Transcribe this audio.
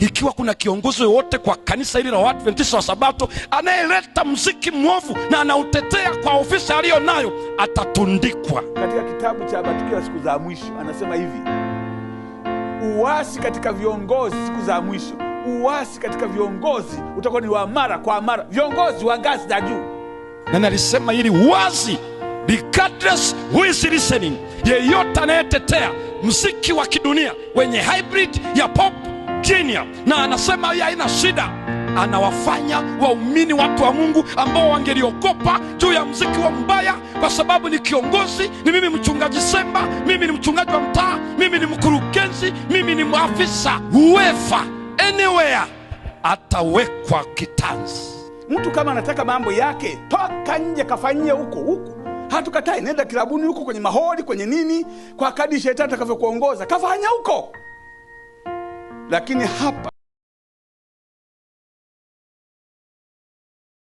Ikiwa kuna kiongozi yoyote kwa kanisa hili la Waadventista wa Sabato anayeleta muziki mwovu na anautetea kwa ofisi aliyo nayo, atatundikwa. Katika kitabu cha Matukio ya Siku za Mwisho anasema hivi: uasi katika viongozi siku za mwisho, uasi katika viongozi utakuwa ni wa mara kwa mara, viongozi wa ngazi za juu. Na nalisema hili wazi, regardless who is listening, yeyote anayetetea muziki wa kidunia wenye hybrid ya pop genius, na anasema hii haina shida, anawafanya waumini, watu wa Mungu ambao wangeliogopa juu ya muziki wa mbaya, kwa sababu ni kiongozi, ni mimi mchungaji Semba, mimi ni mchungaji wa mtaa, mimi ni mkurugenzi, mimi ni maafisa, whoever anywhere, atawekwa kitanzi. Mtu kama anataka mambo yake, toka nje kafanyie huko. Hatukatai, nenda kilabuni huko, kwenye maholi, kwenye nini, kwa kadri shetani atakavyokuongoza, kafanya huko. Lakini hapa